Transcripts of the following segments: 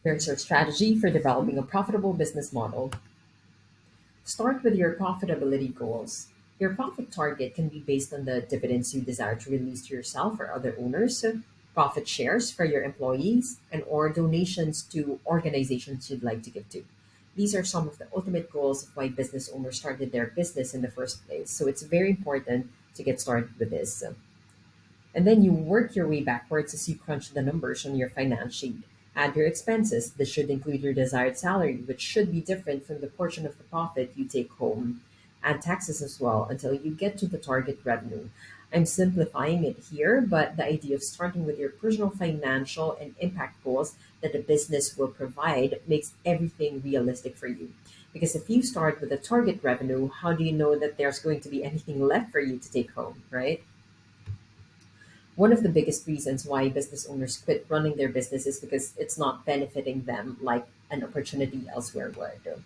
Here's your strategy for developing a profitable business model. Start with your profitability goals. Your profit target can be based on the dividends you desire to release to yourself or other owners, profit shares for your employees, and or donations to organizations you'd like to give to. These are some of the ultimate goals of why business owners started their business in the first place. So it's very important to get started with this. And then you work your way backwards as you crunch the numbers on your finance sheet. Add your expenses. This should include your desired salary, which should be different from the portion of the profit you take home. Add taxes as well until you get to the target revenue. I'm simplifying it here, but the idea of starting with your personal financial and impact goals that the business will provide makes everything realistic for you. Because if you start with a target revenue, how do you know that there's going to be anything left for you to take home, right? One of the biggest reasons why business owners quit running their business is because it's not benefiting them like an opportunity elsewhere would.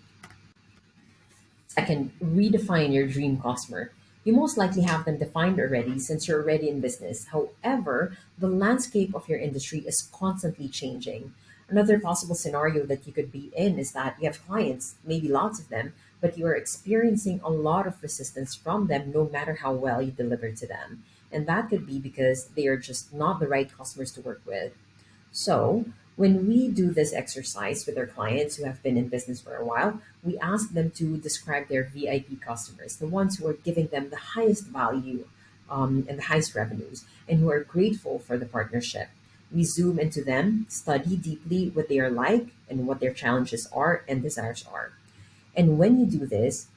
Second, redefine your dream customer. You most likely have them defined already since you're already in business. However, the landscape of your industry is constantly changing. Another possible scenario that you could be in is that you have clients, maybe lots of them, but you are experiencing a lot of resistance from them no matter how well you deliver to them. And that could be because they are just not the right customers to work with. So, when we do this exercise with our clients who have been in business for a while, we ask them to describe their VIP customers, the ones who are giving them the highest value and the highest revenues, and who are grateful for the partnership. We zoom into them, study deeply what they are like and what their challenges are and desires are. And when you do this,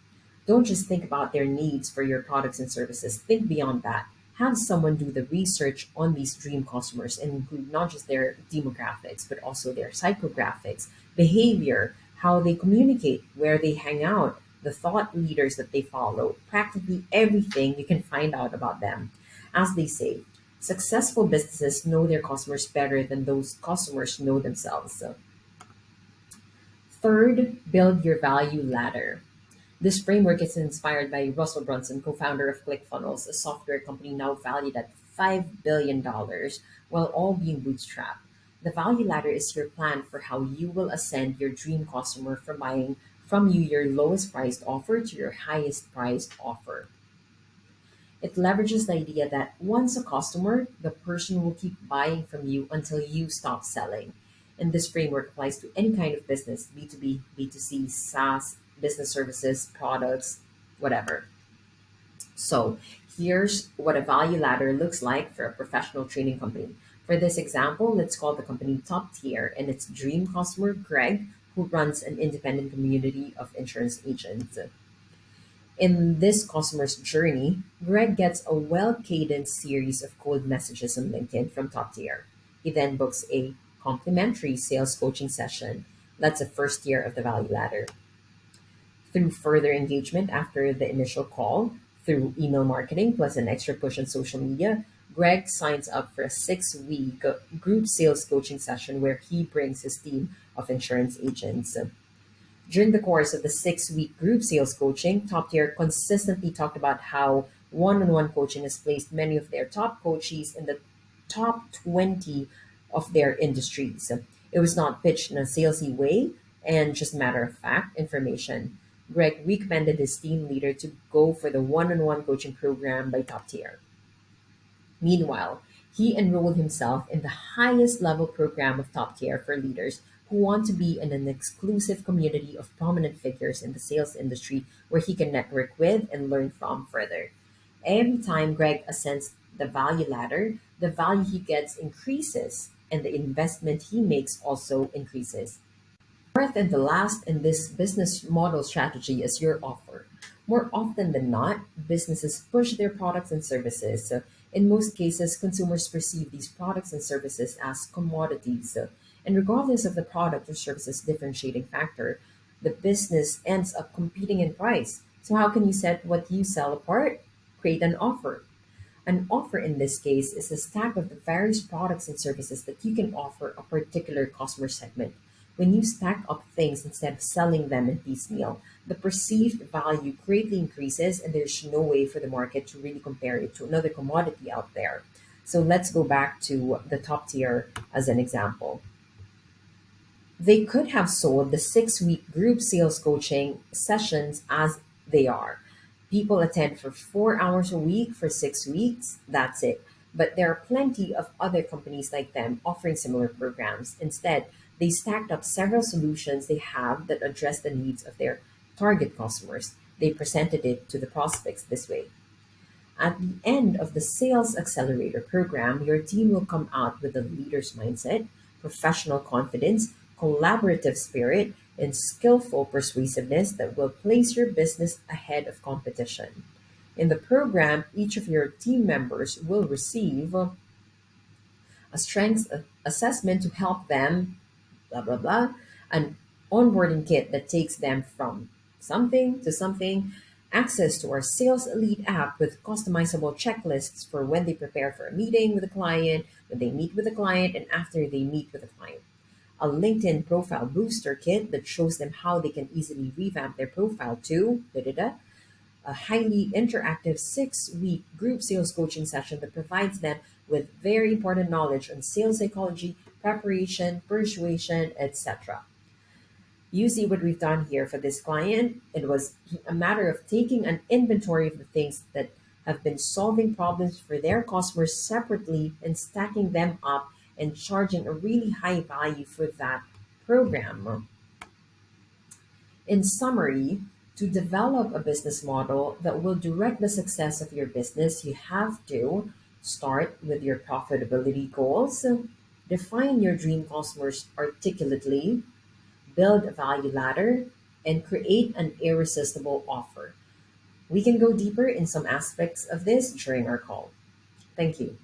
don't just think about their needs for your products and services. Think beyond that. Have someone do the research on these dream customers and include not just their demographics, but also their psychographics, behavior, how they communicate, where they hang out, the thought leaders that they follow, practically everything you can find out about them. As they say, successful businesses know their customers better than those customers know themselves. So, third, build your value ladder. This framework is inspired by Russell Brunson, co founder of ClickFunnels, a software company now valued at $5 billion, while all being bootstrapped. The value ladder is your plan for how you will ascend your dream customer from buying from you your lowest priced offer to your highest priced offer. It leverages the idea that once a customer, the person will keep buying from you until you stop selling. And this framework applies to any kind of business: B2B, B2C, SaaS, business services, products, whatever. So, here's what a value ladder looks like for a professional training company. For this example, let's call the company Top Tier and its dream customer, Greg, who runs an independent community of insurance agents. In this customer's journey, Greg gets a well cadenced series of cold messages on LinkedIn from Top Tier. He then books a complimentary sales coaching session. That's the first tier of the value ladder. Through further engagement after the initial call, through email marketing plus an extra push on social media, Greg signs up for a 6 week group sales coaching session where he brings his team of insurance agents. During the course of the 6 week group sales coaching, Top Tier consistently talked about how one on one coaching has placed many of their top coaches in the top 20 of their industries. It was not pitched in a salesy way and just matter of fact information. Greg recommended his team leader to go for the one on one coaching program by Top Tier. Meanwhile, he enrolled himself in the highest level program of Top Tier for leaders who want to be in an exclusive community of prominent figures in the sales industry where he can network with and learn from further. Every time Greg ascends the value ladder, the value he gets increases and the investment he makes also increases. Fourth and the last in this business model strategy is your offer. More often than not, businesses push their products and services. So in most cases, consumers perceive these products and services as commodities. And regardless of the product or service's differentiating factor, the business ends up competing in price. So, how can you set what you sell apart? Create an offer. An offer in this case is a stack of the various products and services that you can offer a particular customer segment. When you stack up things instead of selling them in piecemeal, the perceived value greatly increases, and there's no way for the market to really compare it to another commodity out there. So let's go back to the Top Tier as an example. They could have sold the 6 week group sales coaching sessions as they are. People attend for 4 hours a week for 6 weeks, that's it. But there are plenty of other companies like them offering similar programs. Instead, they stacked up several solutions they have that address the needs of their target customers. They presented it to the prospects this way. At the end of the Sales Accelerator program, your team will come out with a leader's mindset, professional confidence, collaborative spirit, and skillful persuasiveness that will place your business ahead of competition. In the program, each of your team members will receive a strengths assessment to help them blah blah blah, an onboarding kit that takes them from something to something, access to our Sales Elite app with customizable checklists for when they prepare for a meeting with a client, when they meet with a client, and after they meet with a client. A LinkedIn profile booster kit that shows them how they can easily revamp their profile to da da da, a highly interactive 6 week group sales coaching session that provides them with very important knowledge on sales psychology, preparation, persuasion, etc. You see what we've done here for this client. It was a matter of taking an inventory of the things that have been solving problems for their customers separately and stacking them up and charging a really high value for that program. In summary, to develop a business model that will direct the success of your business, you have to start with your profitability goals, define your dream customers articulately, build a value ladder, and create an irresistible offer. We can go deeper in some aspects of this during our call. Thank you.